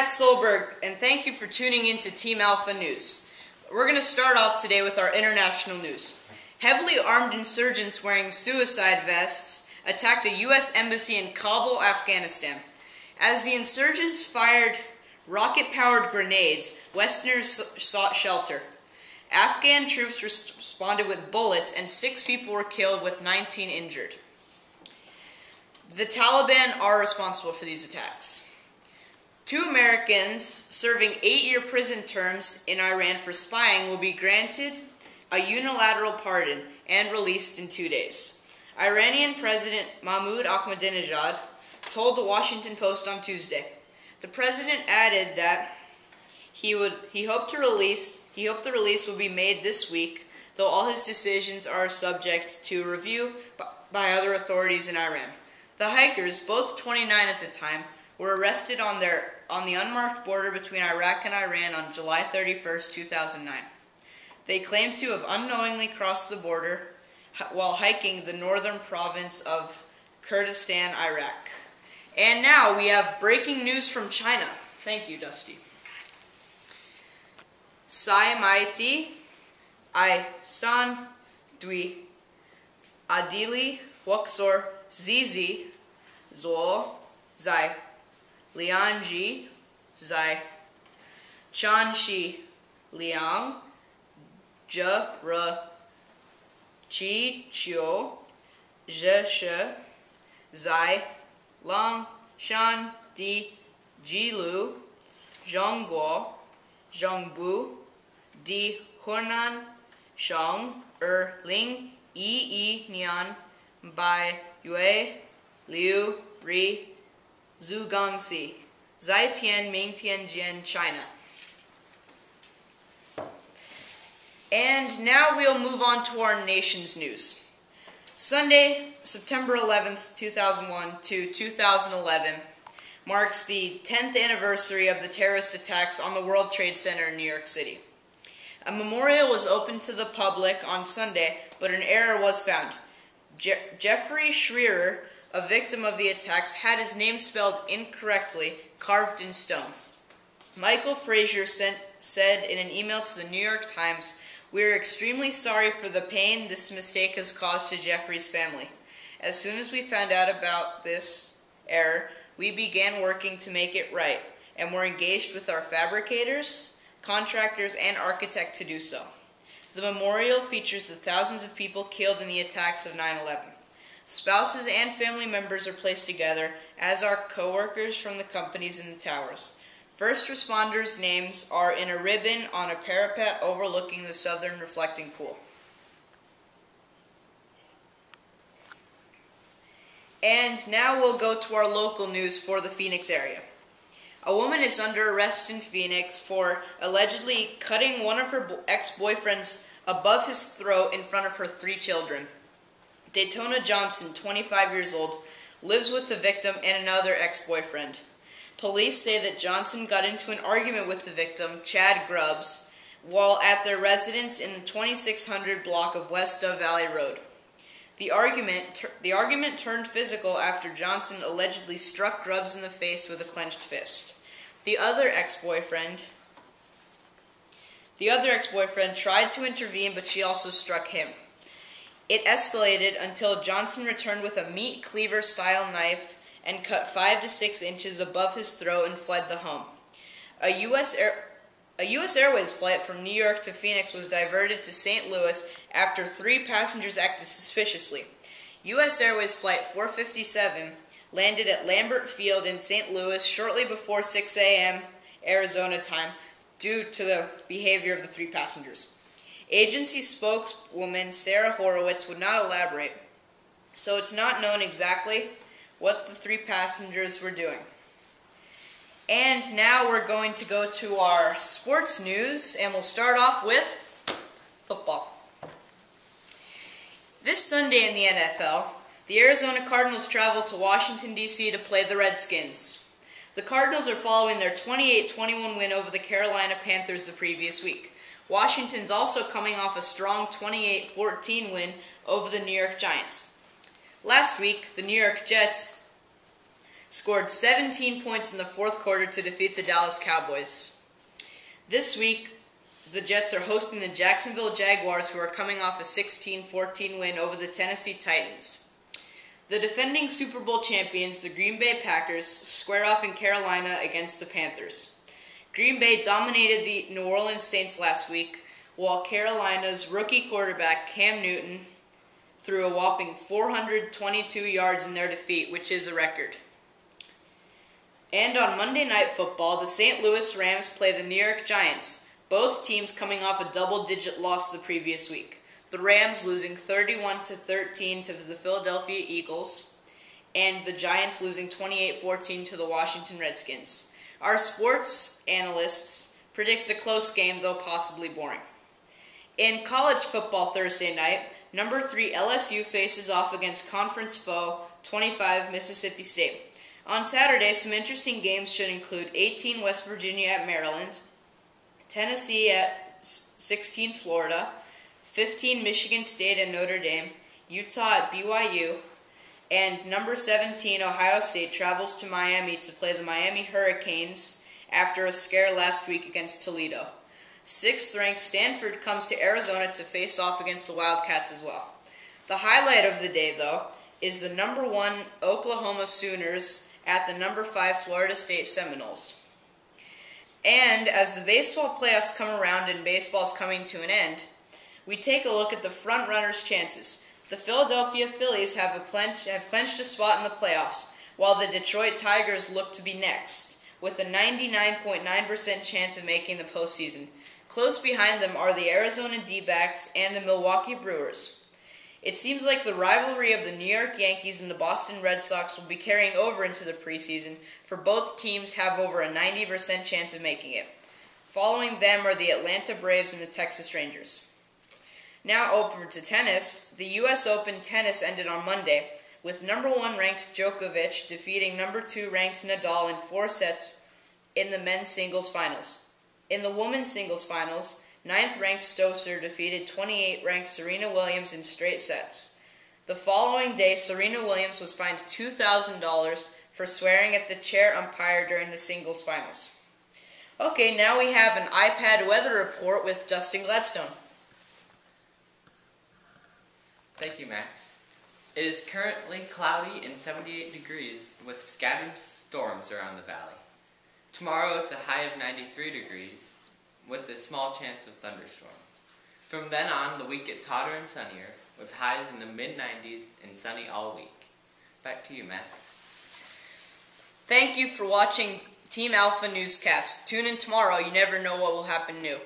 Matt Solberg, and thank you for tuning in to Team Alpha News. We're going to start off today with our international news. Heavily armed insurgents wearing suicide vests attacked a U.S. embassy in Kabul, Afghanistan. As the insurgents fired rocket-powered grenades, Westerners sought shelter. Afghan troops responded with bullets, and 6 people were killed with 19 injured. The Taliban are responsible for these attacks. 2 Americans serving 8-year prison terms in Iran for spying will be granted a unilateral pardon and released in 2 days. Iranian President Mahmoud Ahmadinejad told the Washington Post on Tuesday. The president added that he hoped the release will be made this week, though all his decisions are subject to review by other authorities in Iran. The hikers, both 29 at the time, were arrested on the unmarked border between Iraq and Iran on July 31, 2009. They claimed to have unknowingly crossed the border while hiking the northern province of Kurdistan, Iraq. And now we have breaking news from China. Thank you, Dusty. Sai Maiti, I San Dui Adili Waksor Zizi Zol Zai Lianji Zai Chanshi Liang Jra Chi Chio Zhe Zai Lang Shan Di Jilu Zhongguo Zhongbu Di Hunan Shang Ling Yi Nian Bai Yue Liu Ri Zhugangxi Zaitian Mingtianjian, China. And now we'll move on to our nation's news. Sunday, September 11th, 2001 to 2011 marks the 10th anniversary of the terrorist attacks on the World Trade Center in New York City. A memorial was opened to the public on Sunday, but an error was found. Jeffrey Schreier, a victim of the attacks, had his name spelled incorrectly, carved in stone. Michael Frazier said in an email to the New York Times, "We are extremely sorry for the pain this mistake has caused to Jeffrey's family. As soon as we found out about this error, we began working to make it right, and we're engaged with our fabricators, contractors, and architect to do so." The memorial features the thousands of people killed in the attacks of 9/11. Spouses and family members are placed together, as are co-workers from the companies in the towers. First responders' names are in a ribbon on a parapet overlooking the southern reflecting pool. And now we'll go to our local news for the Phoenix area. A woman is under arrest in Phoenix for allegedly cutting one of her ex-boyfriends above his throat in front of her 3 children. Daytona Johnson, 25 years old, lives with the victim and another ex-boyfriend. Police say that Johnson got into an argument with the victim, Chad Grubbs, while at their residence in the 2600 block of West Dove Valley Road. The argument turned physical after Johnson allegedly struck Grubbs in the face with a clenched fist. The other ex-boyfriend tried to intervene, but she also struck him. It escalated until Johnson returned with a meat cleaver-style knife and cut 5 to 6 inches above his throat and fled the home. A U.S. Airways flight from New York to Phoenix was diverted to St. Louis after 3 passengers acted suspiciously. U.S. Airways Flight 457 landed at Lambert Field in St. Louis shortly before 6 a.m. Arizona time due to the behavior of the 3 passengers. Agency spokeswoman Sarah Horowitz would not elaborate, so it's not known exactly what the 3 passengers were doing. And now we're going to go to our sports news, and we'll start off with football. This Sunday in the NFL, the Arizona Cardinals travel to Washington, D.C. to play the Redskins. The Cardinals are following their 28-21 win over the Carolina Panthers the previous week. Washington's also coming off a strong 28-14 win over the New York Giants. Last week, the New York Jets scored 17 points in the fourth quarter to defeat the Dallas Cowboys. This week, the Jets are hosting the Jacksonville Jaguars, who are coming off a 16-14 win over the Tennessee Titans. The defending Super Bowl champions, the Green Bay Packers, square off in Carolina against the Panthers. Green Bay dominated the New Orleans Saints last week, while Carolina's rookie quarterback Cam Newton threw a whopping 422 yards in their defeat, which is a record. And on Monday Night Football, the St. Louis Rams play the New York Giants, both teams coming off a double-digit loss the previous week. The Rams losing 31-13 to the Philadelphia Eagles, and the Giants losing 28-14 to the Washington Redskins. Our sports analysts predict a close game, though possibly boring. In college football Thursday night, number 3 LSU faces off against conference foe 25 Mississippi State. On Saturday, some interesting games should include 18 West Virginia at Maryland, Tennessee at 16 Florida, 15 Michigan State and Notre Dame, Utah at BYU, and number 17 Ohio State travels to Miami to play the Miami Hurricanes after a scare last week against Toledo. 6th-ranked Stanford comes to Arizona to face off against the Wildcats as well. The highlight of the day, though, is the number 1 Oklahoma Sooners at the number 5 Florida State Seminoles. And as the baseball playoffs come around and baseball's coming to an end, we take a look at the front-runners' chances. The Philadelphia Phillies have clinched a spot in the playoffs, while the Detroit Tigers look to be next, with a 99.9% chance of making the postseason. Close behind them are the Arizona D-backs and the Milwaukee Brewers. It seems like the rivalry of the New York Yankees and the Boston Red Sox will be carrying over into the preseason, for both teams have over a 90% chance of making it. Following them are the Atlanta Braves and the Texas Rangers. Now over to tennis. The U.S. Open tennis ended on Monday, with number 1 ranked Djokovic defeating number 2 ranked Nadal in 4 sets in the men's singles finals. In the women's singles finals, 9th ranked Stosur defeated 28th ranked Serena Williams in straight sets. The following day, Serena Williams was fined $2,000 for swearing at the chair umpire during the singles finals. Okay, now we have an iPad weather report with Dustin Gladstone. Thank you, Max. It is currently cloudy and 78 degrees with scattered storms around the valley. Tomorrow it's a high of 93 degrees with a small chance of thunderstorms. From then on, the week gets hotter and sunnier with highs in the mid-90s and sunny all week. Back to you, Max. Thank you for watching Team Alpha Newscast. Tune in tomorrow. You never know what will happen new.